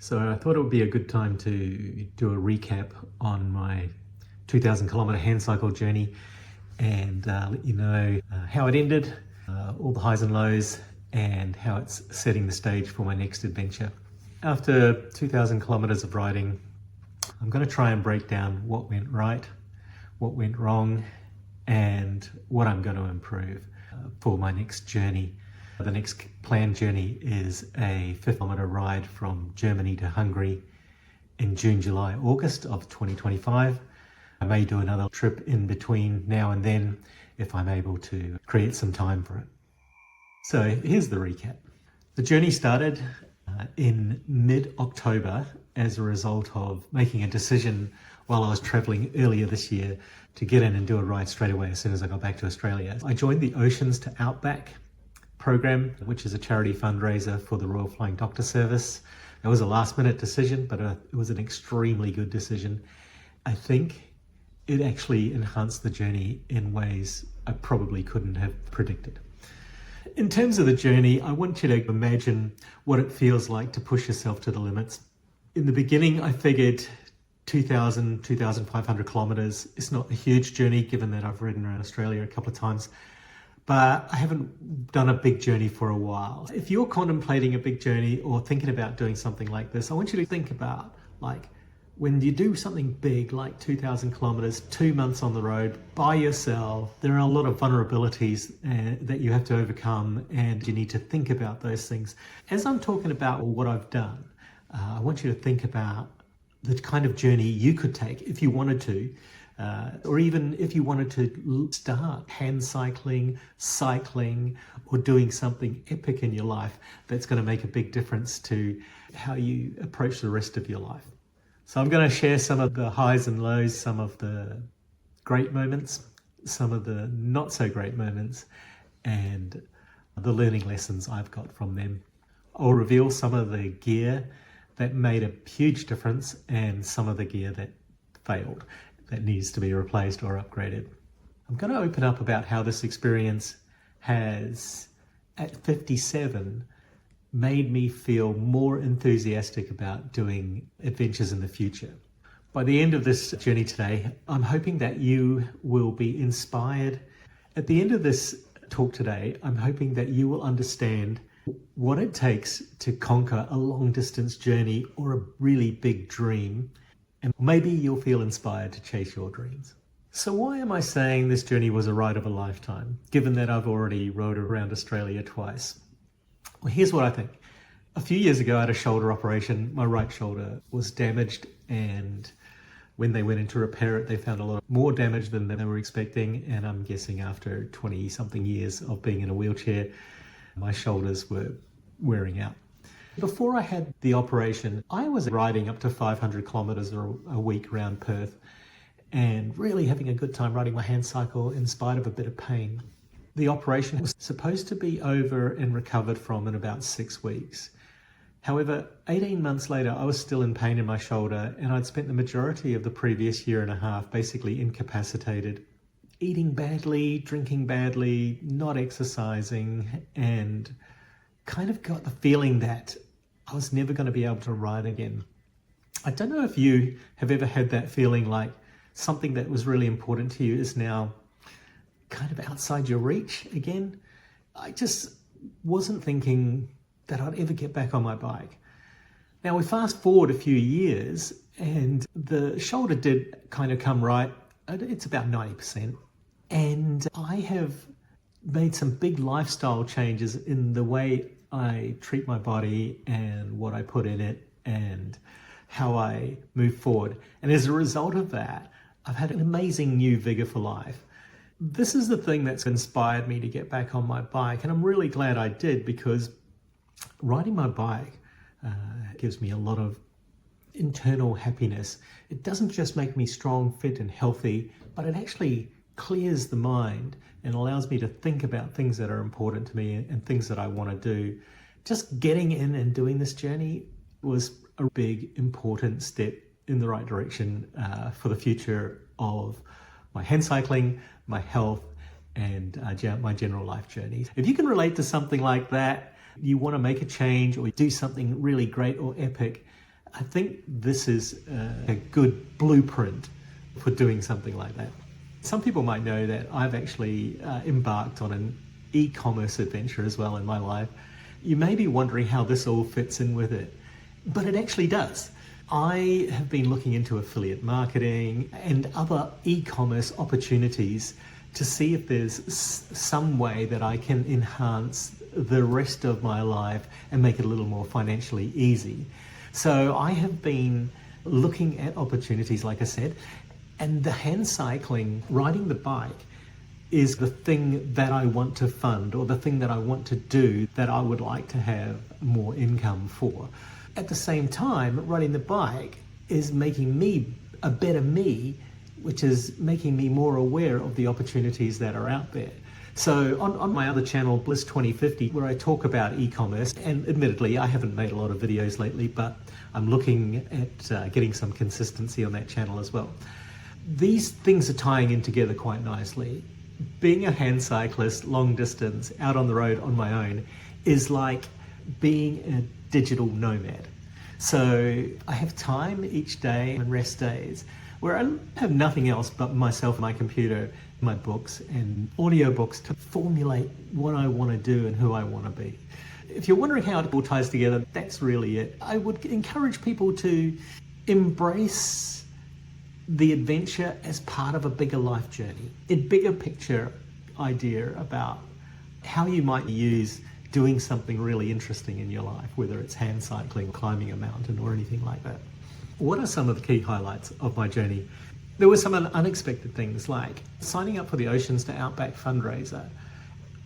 So I thought it would be a good time to do a recap on my 2,000 kilometer hand cycle journey and let you know how it ended, all the highs and lows, and how it's setting the stage for my next adventure. After 2,000 kilometers of riding, I'm going to try and break down what went right, what went wrong, and what I'm going to improve for my next journey. The next planned journey is a 50-kilometer ride from Germany to Hungary in June, July, August of 2025. I may do another trip in between now and then if I'm able to create some time for it. So here's the recap. The journey started in mid-October as a result of making a decision while I was traveling earlier this year to get in and do a ride straight away as soon as I got back to Australia. I joined the Oceans to Outback program, which is a charity fundraiser for the Royal Flying Doctor Service. It was a last-minute decision, but it was an extremely good decision. I think it actually enhanced the journey in ways I probably couldn't have predicted. In terms of the journey, I want you to imagine what it feels like to push yourself to the limits. In the beginning, I figured 2,000, 2,500 kilometers. It's not a huge journey given that I've ridden around Australia a couple of times, but I haven't done a big journey for a while. If you're contemplating a big journey or thinking about doing something like this, I want you to think about when you do something big like 2,000 kilometers, 2 months on the road by yourself, there are a lot of vulnerabilities that you have to overcome, and you need to think about those things. As I'm talking about what I've done, I want you to think about the kind of journey you could take if you wanted to, or even if you wanted to start hand cycling, or doing something epic in your life that's going to make a big difference to how you approach the rest of your life. So I'm going to share some of the highs and lows, some of the great moments, some of the not so great moments, and the learning lessons I've got from them. I'll reveal some of the gear that made a huge difference and some of the gear that failed, that needs to be replaced or upgraded. I'm going to open up about how this experience has, at 57, made me feel more enthusiastic about doing adventures in the future. By the end of this journey today, I'm hoping that you will be inspired. At the end of this talk today, I'm hoping that you will understand what it takes to conquer a long distance journey or a really big dream. And maybe you'll feel inspired to chase your dreams. So why am I saying this journey was a ride of a lifetime, given that I've already rode around Australia twice? Well, here's what I think. A few years ago, I had a shoulder operation. My right shoulder was damaged, and when they went in to repair it, they found a lot more damage than they were expecting. And I'm guessing after 20-something years of being in a wheelchair, my shoulders were wearing out. Before I had the operation, I was riding up to 500 kilometers a week around Perth and really having a good time riding my hand cycle in spite of a bit of pain. The operation was supposed to be over and recovered from in about 6 weeks. However, 18 months later, I was still in pain in my shoulder, and I'd spent the majority of the previous year and a half basically incapacitated, eating badly, drinking badly, not exercising, and kind of got the feeling that I was never going to be able to ride again. I don't know if you have ever had that feeling like something that was really important to you is now kind of outside your reach again. I just wasn't thinking that I'd ever get back on my bike. Now we fast forward a few years and the shoulder did kind of come right. It's about 90%. And I have made some big lifestyle changes in the way I treat my body and what I put in it and how I move forward. And as a result of that, I've had an amazing new vigor for life. This is the thing that's inspired me to get back on my bike. And I'm really glad I did, because riding my bike gives me a lot of internal happiness. It doesn't just make me strong, fit and healthy, but it actually clears the mind and allows me to think about things that are important to me and things that I want to do. Just getting in and doing this journey was a big, important step in the right direction for the future of my hand cycling, my health, and my general life journey. If you can relate to something like that, you want to make a change or do something really great or epic, I think this is a good blueprint for doing something like that. Some people might know that I've actually embarked on an e-commerce adventure as well in my life. You may be wondering how this all fits in with it, but it actually does. I have been looking into affiliate marketing and other e-commerce opportunities to see if there's some way that I can enhance the rest of my life and make it a little more financially easy. So I have been looking at opportunities, like I said, and the hand cycling, riding the bike, is the thing that I want to fund, or the thing that I want to do that I would like to have more income for. At the same time, riding the bike is making me a better me, which is making me more aware of the opportunities that are out there. So on my other channel, Bliss 2050, where I talk about e-commerce, and admittedly I haven't made a lot of videos lately, but I'm looking at getting some consistency on that channel as well. These things are tying in together quite nicely. Being a hand cyclist, long distance, out on the road on my own, is like being a digital nomad. So I have time each day and rest days where I have nothing else but myself and my computer, my books and audiobooks to formulate what I want to do and who I want to be. If you're wondering how it all ties together, that's really it. I would encourage people to embrace the adventure as part of a bigger life journey, a bigger picture idea about how you might use doing something really interesting in your life, whether it's hand cycling, climbing a mountain, or anything like that. What are some of the key highlights of my journey? There were some unexpected things, like signing up for the Oceans to Outback fundraiser.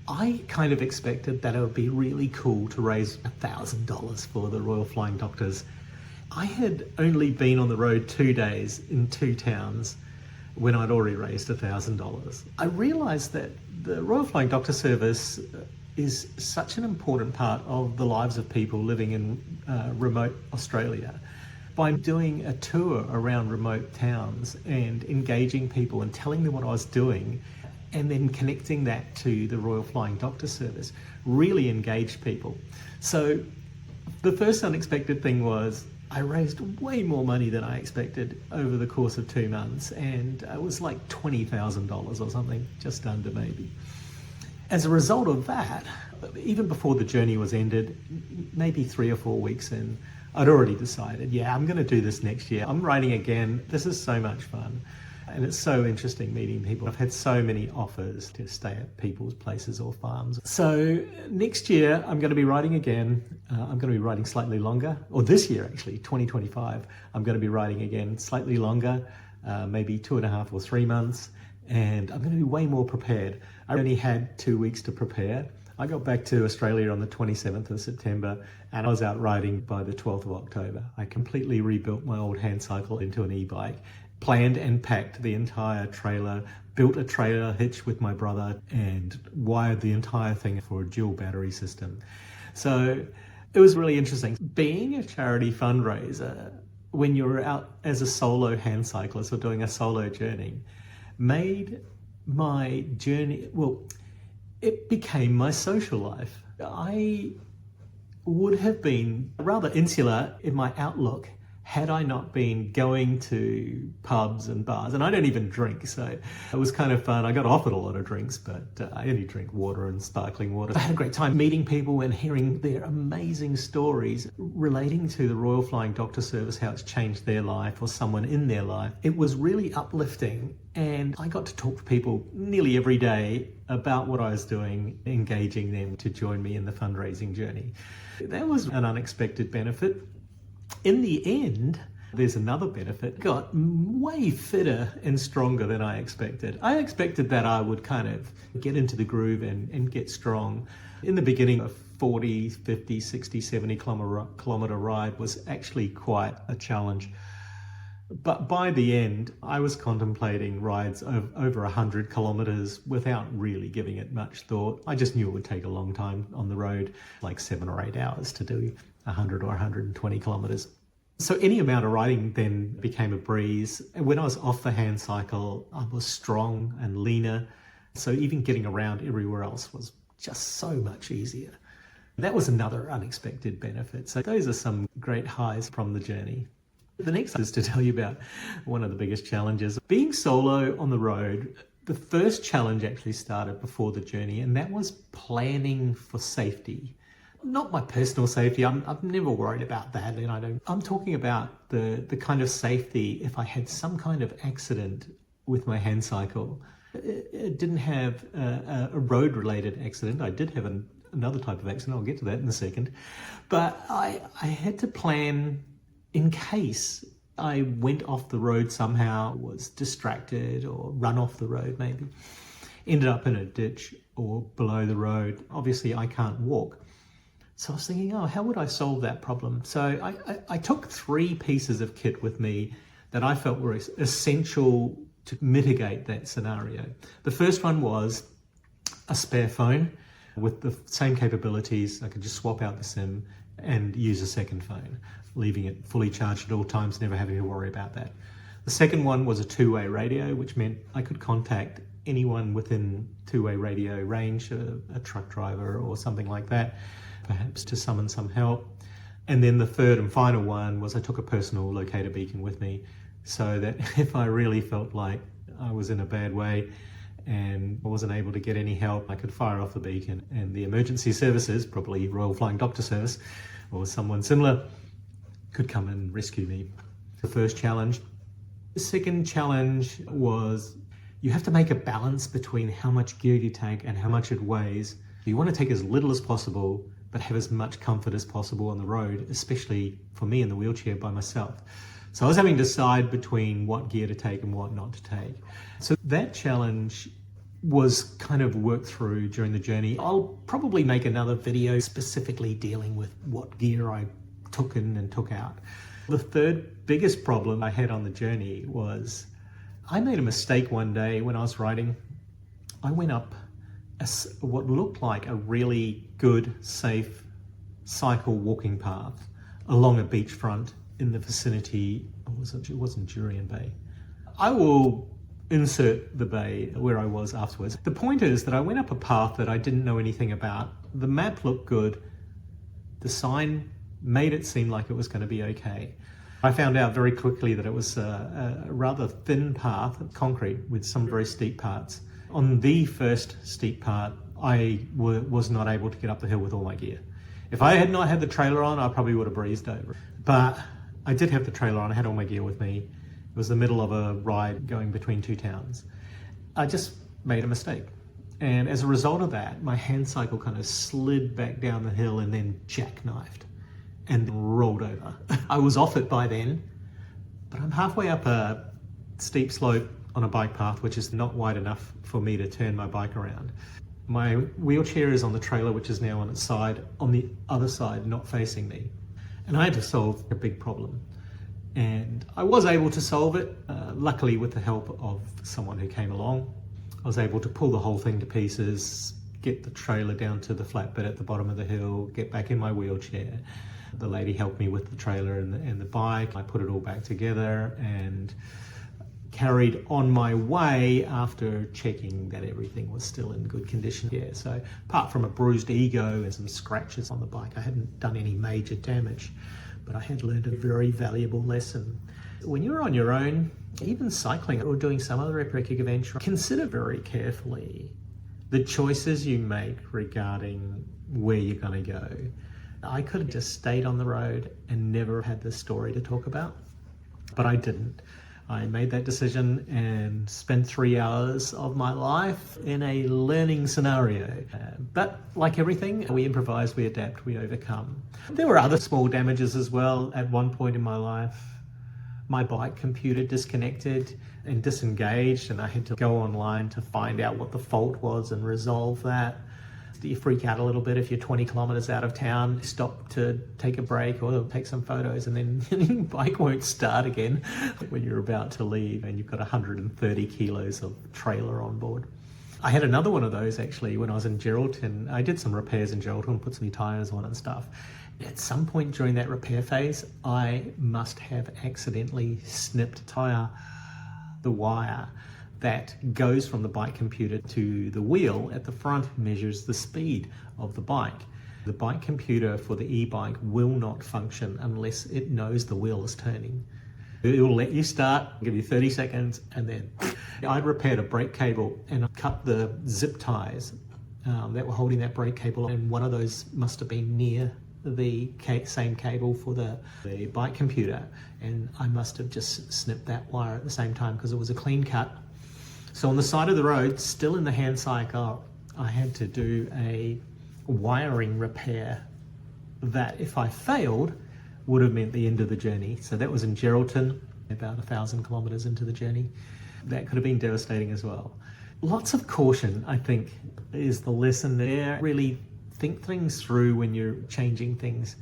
I kind of expected that it would be really cool to raise $1,000 for the Royal Flying Doctors. I had only been on the road 2 days in 2 towns when I'd already raised $1,000. I realized that the Royal Flying Doctor Service is such an important part of the lives of people living in remote Australia. By doing a tour around remote towns and engaging people and telling them what I was doing, and then connecting that to the Royal Flying Doctor Service, really engaged people. So the first unexpected thing was I raised way more money than I expected over the course of 2 months, and it was like $20,000 or something, just under maybe. As a result of that, even before the journey was ended, maybe 3 or 4 weeks in, I'd already decided, yeah, I'm going to do this next year. I'm riding again. This is so much fun. And it's so interesting meeting people. I've had so many offers to stay at people's places or farms. So next year, I'm going to be riding again. I'm going to be riding slightly longer, or this year actually, 2025, I'm going to be riding again slightly longer, maybe 2.5 or 3 months. And I'm going to be way more prepared. I only had 2 weeks to prepare. I got back to Australia on the 27th of September, and I was out riding by the 12th of October. I completely rebuilt my old Handcycle into an e-bike, planned and packed the entire trailer, built a trailer hitch with my brother, and wired the entire thing for a dual battery system. So it was really interesting. Being a charity fundraiser, when you're out as a solo hand cyclist or doing a solo journey, made my journey, well, it became my social life. I would have been rather insular in my outlook had I not been going to pubs and bars. And I don't even drink, so it was kind of fun. I got offered a lot of drinks, but I only drink water and sparkling water. I had a great time meeting people and hearing their amazing stories relating to the Royal Flying Doctor Service, how it's changed their life or someone in their life. It was really uplifting, and I got to talk to people nearly every day about what I was doing, engaging them to join me in the fundraising journey. That was an unexpected benefit. In the end, there's another benefit. Got way fitter and stronger than I expected. I expected that I would kind of get into the groove and get strong. In the beginning, a 40, 50, 60, 70 kilometer ride was actually quite a challenge. But by the end, I was contemplating rides of over 100 kilometers without really giving it much thought. I just knew it would take a long time on the road, like 7 or 8 hours to do 100 or 120 kilometers. So any amount of riding then became a breeze. And when I was off the Handcycle, I was strong and leaner. So even getting around everywhere else was just so much easier. That was another unexpected benefit. So those are some great highs from the journey. The next is to tell you about one of the biggest challenges. Being solo on the road, the first challenge actually started before the journey, and that was planning for safety. Not my personal safety, I've never worried about that, and I'm talking about the kind of safety if I had some kind of accident with my Handcycle. It didn't have a road-related accident. I did have another type of accident, I'll get to that in a second. But I had to plan in case I went off the road somehow, was distracted or run off the road maybe, ended up in a ditch or below the road. Obviously I can't walk. So I was thinking, how would I solve that problem? So I took 3 pieces of kit with me that I felt were essential to mitigate that scenario. The first one was a spare phone with the same capabilities. I could just swap out the SIM and use a second phone, leaving it fully charged at all times, never having to worry about that. The second one was a 2-way radio, which meant I could contact anyone within 2-way radio range, a truck driver or something like that, perhaps to summon some help. And then the third and final one was I took a personal locator beacon with me, so that if I really felt like I was in a bad way and I wasn't able to get any help, I could fire off the beacon and the emergency services, probably Royal Flying Doctor Service or someone similar, could come and rescue me. The first challenge. The second challenge was you have to make a balance between how much gear you take and how much it weighs. You want to take as little as possible, but have as much comfort as possible on the road, especially for me in the wheelchair by myself. So I was having to decide between what gear to take and what not to take. So that challenge was kind of worked through during the journey. I'll probably make another video specifically dealing with what gear I took in and took out. The third biggest problem I had on the journey was I made a mistake one day when I was riding. I went up what looked like a really good, safe cycle walking path along a beachfront in the vicinity, it wasn't Jurien Bay. I will insert the bay where I was afterwards. The point is that I went up a path that I didn't know anything about. The map looked good. The sign made it seem like it was going to be okay. I found out very quickly that it was a rather thin path, concrete, with some very steep parts. On the first steep part, I was not able to get up the hill with all my gear. If I had not had the trailer on, I probably would have breezed over. But I did have the trailer on, I had all my gear with me. It was the middle of a ride going between 2 towns. I just made a mistake. And as a result of that, my Handcycle kind of slid back down the hill and then jackknifed and rolled over. I was off it by then, but I'm halfway up a steep slope on a bike path, which is not wide enough for me to turn my bike around. My wheelchair is on the trailer, which is now on its side, on the other side, not facing me. And I had to solve a big problem. And I was able to solve it, luckily with the help of someone who came along. I was able to pull the whole thing to pieces, get the trailer down to the flatbed at the bottom of the hill, get back in my wheelchair. The lady helped me with the trailer and the bike. I put it all back together and carried on my way after checking that everything was still in good condition. Yeah, so apart from a bruised ego and some scratches on the bike, I hadn't done any major damage, but I had learned a very valuable lesson. When you're on your own, even cycling or doing some other epic adventure, consider very carefully the choices you make regarding where you're going to go. I could have just stayed on the road and never had this story to talk about, but I didn't. I made that decision and spent 3 hours of my life in a learning scenario. But like everything, we improvise, we adapt, we overcome. There were other small damages as well. At one point in my life, my bike computer disconnected and disengaged, and I had to go online to find out what the fault was and resolve that. You freak out a little bit if you're 20 kilometers out of town, stop to take a break or take some photos, and then your bike won't start again when you're about to leave and you've got 130 kilos of trailer on board. I had another one of those actually when I was in Geraldton. I did some repairs in Geraldton, put some new tires on and stuff. At some point during that repair phase, I must have accidentally snipped the wire that goes from the bike computer to the wheel at the front, measures the speed of the bike. The bike computer for the e-bike will not function unless it knows the wheel is turning. It will let you start, give you 30 seconds, and then I'd repaired a brake cable and I cut the zip ties that were holding that brake cable, and one of those must have been near the same cable for the bike computer, and I must have just snipped that wire at the same time because it was a clean cut. So on the side of the road, still in the Handcycle, I had to do a wiring repair that, if I failed, would have meant the end of the journey. So that was in Geraldton, about 1,000 kilometers into the journey. That could have been devastating as well. Lots of caution, I think, is the lesson there. Really think things through when you're changing things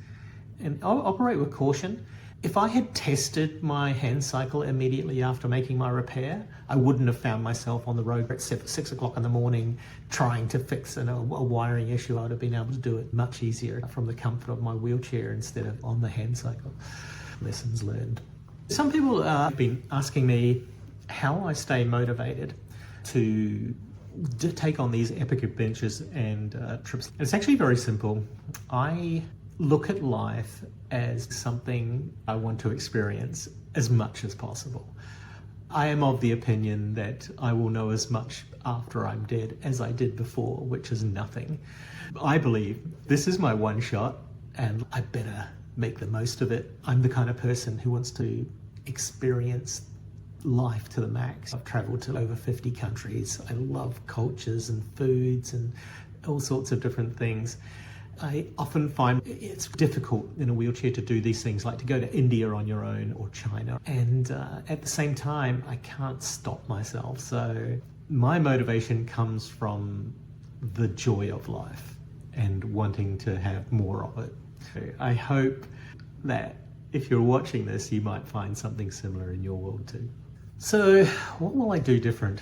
and operate with caution. If I had tested my Handcycle immediately after making my repair, I wouldn't have found myself on the road at 6 o'clock in the morning trying to fix a wiring issue. I would have been able to do it much easier from the comfort of my wheelchair instead of on the Handcycle. Lessons learned. Some people have been asking me how I stay motivated to take on these epic adventures and trips. It's actually very simple. I look at life as something I want to experience as much as possible. I am of the opinion that I will know as much after I'm dead as I did before, which is nothing. I believe this is my one shot and I better make the most of it. I'm the kind of person who wants to experience life to the max. I've traveled to over 50 countries. I love cultures and foods and all sorts of different things. I often find it's difficult in a wheelchair to do these things, like to go to India on your own or China. And at the same time, I can't stop myself. So my motivation comes from the joy of life and wanting to have more of it. So I hope that if you're watching this, you might find something similar in your world too. So what will I do different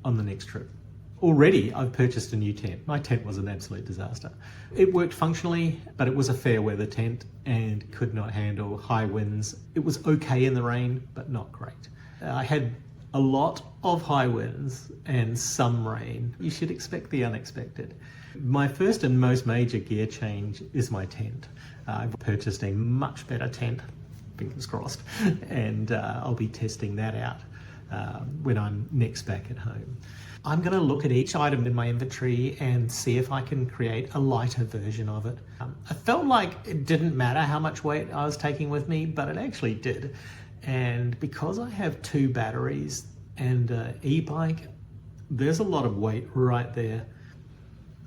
on the next trip? Already, I've purchased a new tent. My tent was an absolute disaster. It worked functionally, but it was a fair weather tent and could not handle high winds. It was okay in the rain, but not great. I had a lot of high winds and some rain. You should expect the unexpected. My first and most major gear change is my tent. I've purchased a much better tent, fingers crossed, and I'll be testing that out when I'm next back at home. I'm going to look at each item in my inventory and see if I can create a lighter version of it. I felt like it didn't matter how much weight I was taking with me, but it actually did. And because I have 2 batteries and an e-bike, there's a lot of weight right there.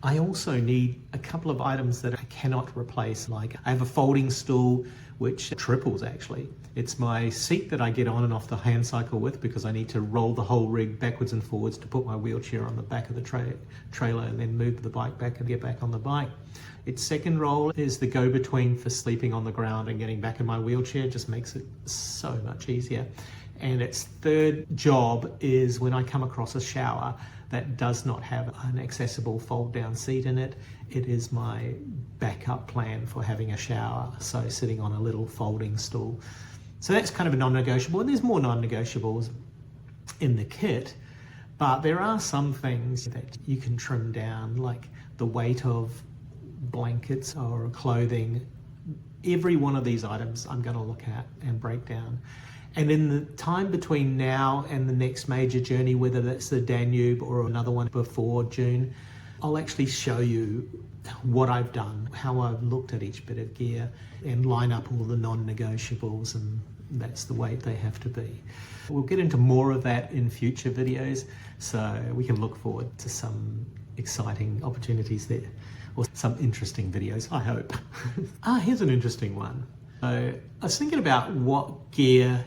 I also need a couple of items that I cannot replace. Like I have a folding stool, which triples actually. It's my seat that I get on and off the Handcycle with because I need to roll the whole rig backwards and forwards to put my wheelchair on the back of the trailer and then move the bike back and get back on the bike. Its second role is the go-between for sleeping on the ground and getting back in my wheelchair. Just makes it so much easier. And its third job is when I come across a shower that does not have an accessible fold-down seat in it. It is my backup plan for having a shower, so sitting on a little folding stool. So that's kind of a non-negotiable, and there's more non-negotiables in the kit, but there are some things that you can trim down, like the weight of blankets or clothing. Every one of these items I'm going to look at and break down. And in the time between now and the next major journey, whether that's the Danube or another one before June, I'll actually show you what I've done, how I've looked at each bit of gear and line up all the non-negotiables, and that's the weight they have to be. We'll get into more of that in future videos, so we can look forward to some exciting opportunities there, or some interesting videos, I hope. Here's an interesting one. So I was thinking about what gear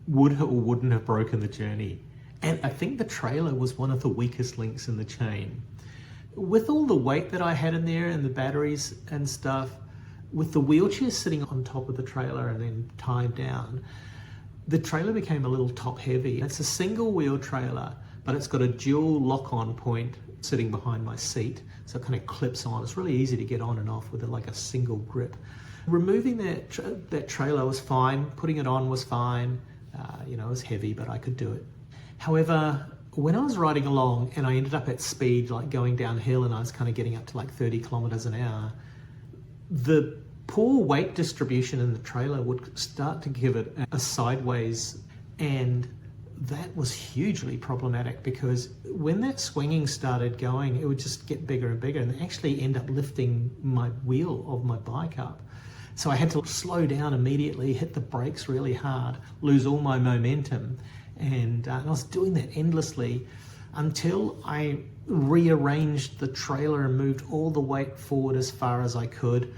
would or wouldn't have broken the journey. And I think the trailer was one of the weakest links in the chain. With all the weight that I had in there and the batteries and stuff, with the wheelchair sitting on top of the trailer and then tied down, the trailer became a little top heavy. It's a single wheel trailer, but it's got a dual lock-on point sitting behind my seat. So it kind of clips on. It's really easy to get on and off with like a single grip. Removing that trailer was fine. Putting it on was fine. It was heavy, but I could do it. However, when I was riding along and I ended up at speed, like going downhill, and I was kind of getting up to like 30 kilometers an hour, The poor weight distribution in the trailer would start to give it a sideways, and that was hugely problematic because when that swinging started going, it would just get bigger and bigger and actually end up lifting my wheel of my bike up. So I had to slow down immediately, hit the brakes really hard, lose all my momentum. And I was doing that endlessly until I rearranged the trailer and moved all the weight forward as far as I could,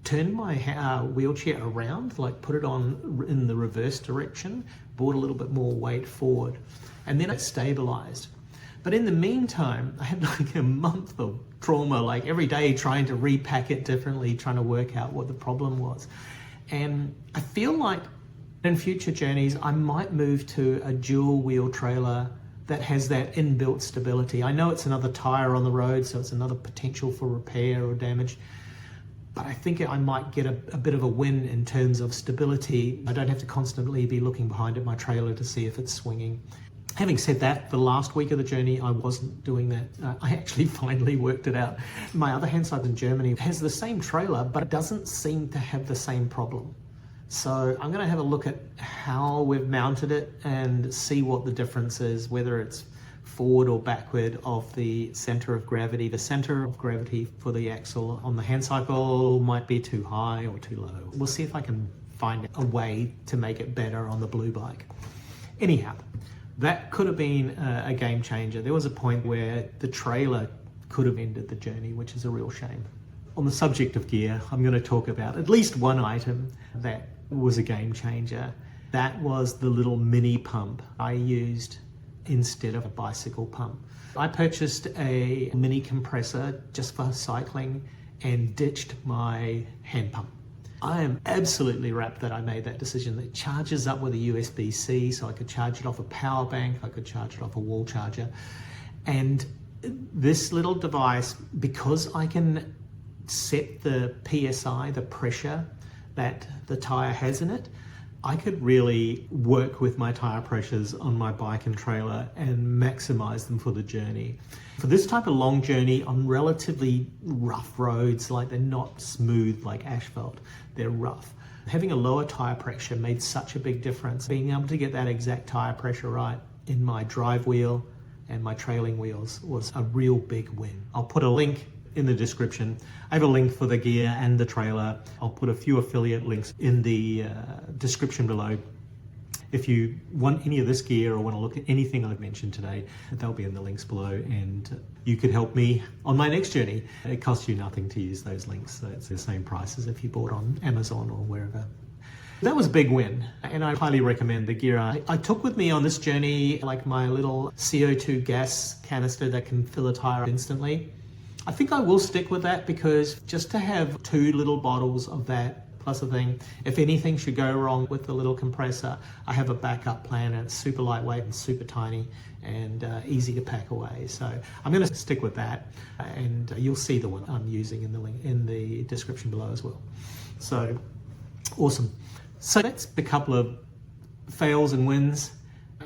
turned my wheelchair around, like put it on in the reverse direction, brought a little bit more weight forward, and then it stabilized. But in the meantime, I had like a month of trauma, like every day trying to repack it differently, trying to work out what the problem was. And I feel like in future journeys, I might move to a dual wheel trailer that has that inbuilt stability. I know it's another tire on the road, so it's another potential for repair or damage, but I think I might get a bit of a win in terms of stability. I don't have to constantly be looking behind at my trailer to see if it's swinging. Having said that, the last week of the journey, I wasn't doing that. I actually finally worked it out. My other Handcycle in Germany has the same trailer, but it doesn't seem to have the same problem. So I'm gonna have a look at how we've mounted it and see what the difference is, whether it's forward or backward of the center of gravity. The center of gravity for the axle on the Handcycle might be too high or too low. We'll see if I can find a way to make it better on the blue bike. Anyhow, that could have been a game changer. There was a point where the trailer could have ended the journey, which is a real shame. On the subject of gear, I'm going to talk about at least one item that was a game changer. That was the little mini pump I used instead of a bicycle pump. I purchased a mini compressor just for cycling and ditched my hand pump. I am absolutely rapt that I made that decision. It charges up with a USB-C, so I could charge it off a power bank, I could charge it off a wall charger. And this little device, because I can set the PSI, the pressure that the tire has in it, I could really work with my tire pressures on my bike and trailer and maximize them for the journey. For this type of long journey on relatively rough roads, like they're not smooth like asphalt, they're rough. Having a lower tire pressure made such a big difference. Being able to get that exact tire pressure right in my drive wheel and my trailing wheels was a real big win. I'll put a link in the description. I have a link for the gear and the trailer. I'll put a few affiliate links in the description below. If you want any of this gear or want to look at anything I've mentioned today, they'll be in the links below, and you could help me on my next journey. It costs you nothing to use those links, so it's the same price as if you bought on Amazon or wherever. That was a big win, and I highly recommend the gear I took with me on this journey, like my little CO2 gas canister that can fill a tire instantly. I think I will stick with that, because just to have 2 little bottles of that plus a thing, if anything should go wrong with the little compressor, I have a backup plan, and it's super lightweight and super tiny and easy to pack away. So I'm going to stick with that, and you'll see the one I'm using in the link in the description below as well. So awesome. So that's a couple of fails and wins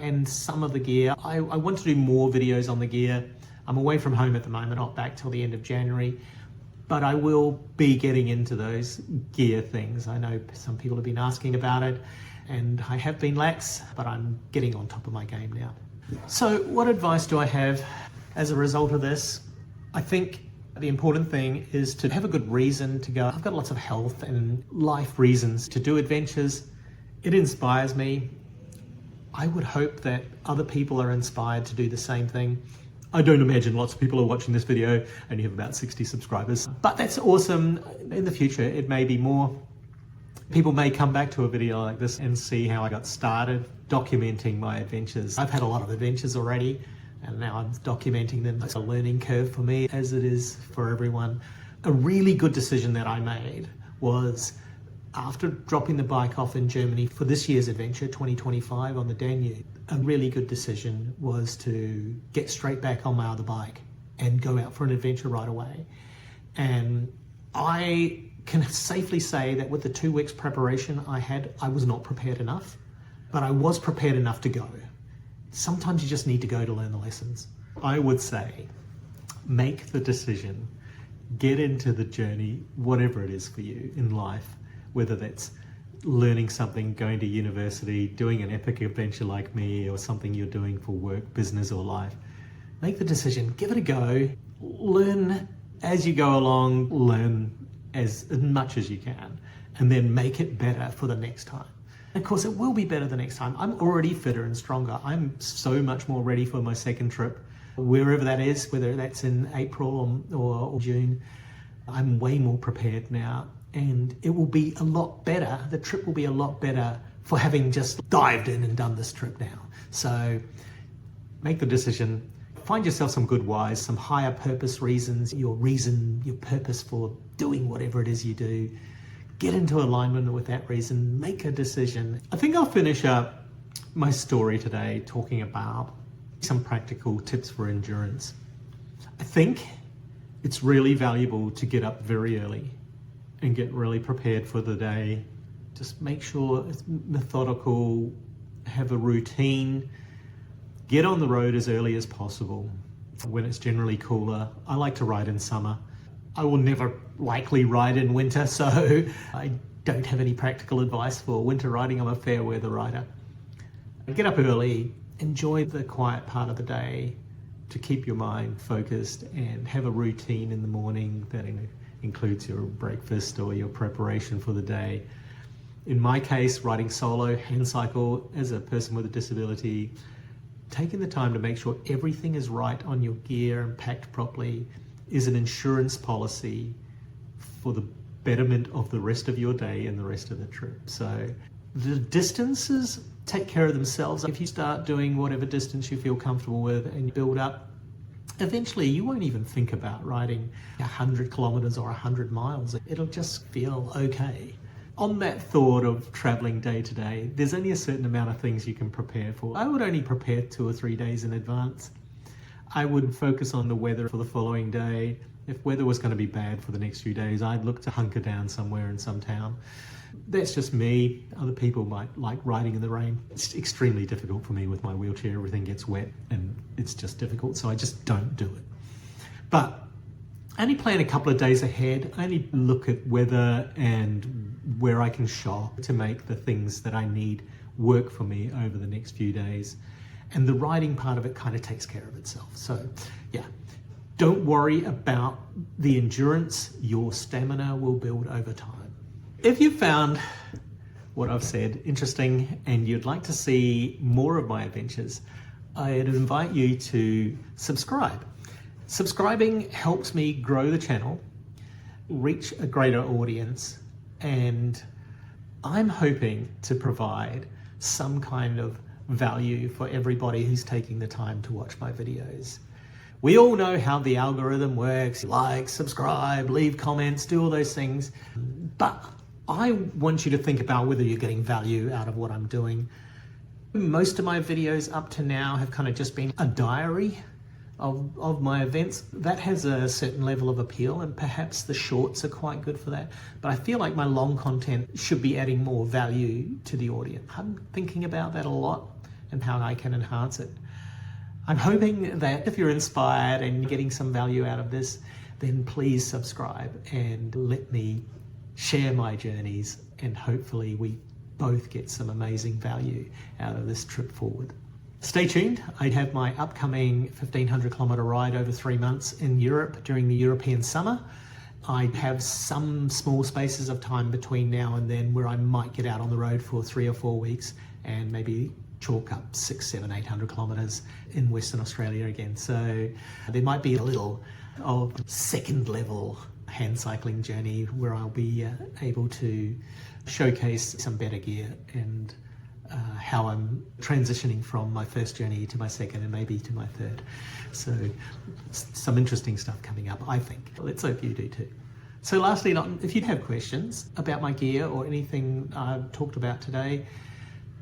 and some of the gear. I want to do more videos on the gear. I'm away from home at the moment, not back till the end of January, but I will be getting into those gear things. I know some people have been asking about it, and I have been lax, but I'm getting on top of my game now. So what advice do I have as a result of this? I think the important thing is to have a good reason to go. I've got lots of health and life reasons to do adventures. It inspires me. I would hope that other people are inspired to do the same thing. I don't imagine lots of people are watching this video, and you have about 60 subscribers, but that's awesome. In the future, it may be more. People may come back to a video like this and see how I got started documenting my adventures. I've had a lot of adventures already, and now I'm documenting them. It's a learning curve for me, as it is for everyone. A really good decision that I made was, after dropping the bike off in Germany for this year's adventure, 2025 on the Danube, a really good decision was to get straight back on my other bike and go out for an adventure right away. And I can safely say that with the 2 weeks preparation I had, I was not prepared enough, but I was prepared enough to go. Sometimes you just need to go to learn the lessons. I would say, make the decision get into the journey, whatever it is for you in life, whether that's learning something, going to university, doing an epic adventure like me, or something you're doing for work, business, or life. Make the decision, give it a go, learn as you go along, learn as much as you can, and then make it better for the next time. Of course, it will be better the next time. I'm already fitter and stronger. I'm so much more ready for my second trip, wherever that is, whether that's in April or June. I'm way more prepared now, and it will be a lot better. The trip will be a lot better for having just dived in and done this trip now. So make the decision, find yourself some good whys, some higher purpose reasons, your purpose for doing whatever it is you do. Get into alignment with that reason, make a decision. I think I'll finish up my story today talking about some practical tips for endurance. I think it's really valuable to get up very early and get really prepared for the day. Just make sure it's methodical, have a routine, get on the road as early as possible when it's generally cooler. I like to ride in summer. I will never likely ride in winter, so I don't have any practical advice for winter riding. I'm a fair weather rider. Get up early, enjoy the quiet part of the day to keep your mind focused, and have a routine in the morning that includes your breakfast or your preparation for the day. In my case, riding solo, Handcycle, as a person with a disability, taking the time to make sure everything is right on your gear and packed properly is an insurance policy for the betterment of the rest of your day and the rest of the trip. So the distances take care of themselves. If you start doing whatever distance you feel comfortable with and you build up, eventually you won't even think about riding 100 kilometers or 100 miles. It'll just feel okay. On that thought of traveling day to day, there's only a certain amount of things you can prepare for. I would only prepare 2 or 3 days in advance. I would focus on the weather for the following day. If weather was going to be bad for the next few days, I'd look to hunker down somewhere in some town. That's just me. Other people might like riding in the rain. It's extremely difficult for me with my wheelchair. Everything gets wet and it's just difficult, so I just don't do it. But I only plan a couple of days ahead. I only look at weather and where I can shop to make the things that I need work for me over the next few days. And the riding part of it kind of takes care of itself. So yeah, don't worry about the endurance. Your stamina will build over time. If you found what I've said interesting and you'd like to see more of my adventures, I'd invite you to subscribe. Subscribing helps me grow the channel, reach a greater audience, and I'm hoping to provide some kind of value for everybody who's taking the time to watch my videos. We all know how the algorithm works. Like, subscribe, leave comments, do all those things. But I want you to think about whether you're getting value out of what I'm doing. Most of my videos up to now have kind of just been a diary of my events. That has a certain level of appeal, and perhaps the shorts are quite good for that. But I feel like my long content should be adding more value to the audience. I'm thinking about that a lot and how I can enhance it. I'm hoping that if you're inspired and you're getting some value out of this, then please subscribe and let me share my journeys, and hopefully we both get some amazing value out of this trip forward. Stay tuned. I have my upcoming 1,500 kilometer ride over 3 months in Europe during the European summer. I have some small spaces of time between now and then where I might get out on the road for 3 or 4 weeks and maybe chalk up 600, 700, 800 kilometers in Western Australia again. So there might be a little of second level hand cycling journey where I'll be able to showcase some better gear and how I'm transitioning from my first journey to my second and maybe to my third. So some interesting stuff coming up, I think. Let's hope you do too. So lastly, if you have questions about my gear or anything I've talked about today,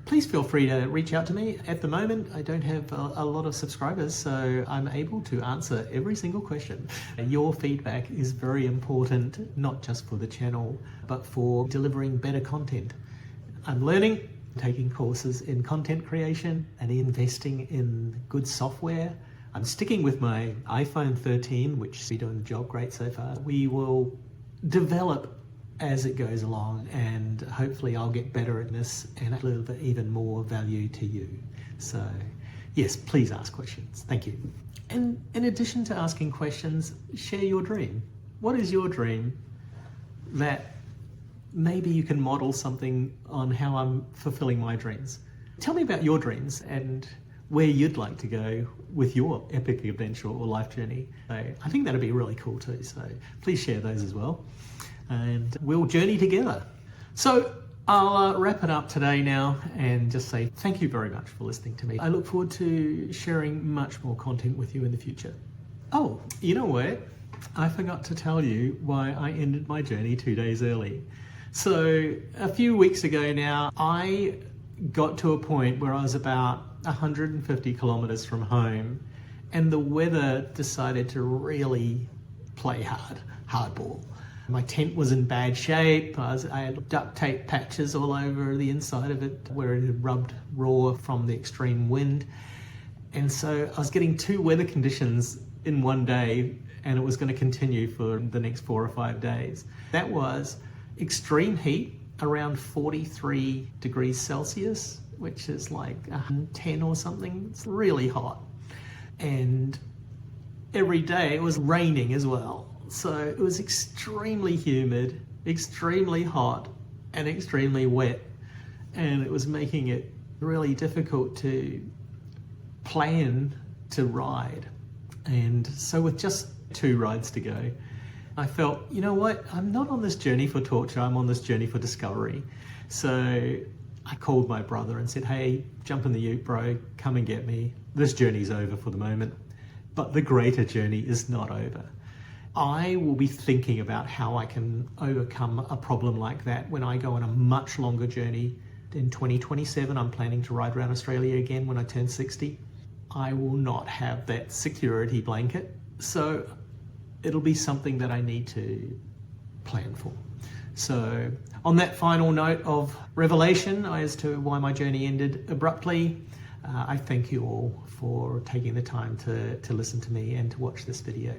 please feel free to reach out to me. At the moment, I don't have a lot of subscribers, so I'm able to answer every single question. Your feedback is very important, not just for the channel, but for delivering better content. I'm learning, taking courses in content creation and investing in good software. I'm sticking with my iPhone 13, which is doing the job great so far. We will develop as it goes along, and hopefully I'll get better at this and deliver even more value to you. So yes, please ask questions. Thank you. And in addition to asking questions, share your dream. What is your dream that maybe you can model something on how I'm fulfilling my dreams? Tell me about your dreams and where you'd like to go with your epic adventure or life journey. So I think that'd be really cool too. So please share those as well, and we'll journey together. So I'll wrap it up today now and just say thank you very much for listening to me. I look forward to sharing much more content with you in the future. Oh, you know what? I forgot to tell you why I ended my journey 2 days early. So a few weeks ago now, I got to a point where I was about 150 kilometers from home, and the weather decided to really play hardball. My tent was in bad shape. I had duct tape patches all over the inside of it where it had rubbed raw from the extreme wind. And so I was getting 2 weather conditions in one day, and it was going to continue for the next 4 or 5 days. That was extreme heat around 43 degrees Celsius, which is like 110 or something. It's really hot. And every day it was raining as well. So it was extremely humid, extremely hot, and extremely wet. And it was making it really difficult to plan to ride. And so with just 2 rides to go, I felt, you know what, I'm not on this journey for torture, I'm on this journey for discovery. So I called my brother and said, hey, jump in the ute, bro, come and get me. This journey's over for the moment, but the greater journey is not over. I will be thinking about how I can overcome a problem like that when I go on a much longer journey. In 2027, I'm planning to ride around Australia again when I turn 60. I will not have that security blanket. So it'll be something that I need to plan for. So on that final note of revelation as to why my journey ended abruptly, I thank you all for taking the time to listen to me and to watch this video.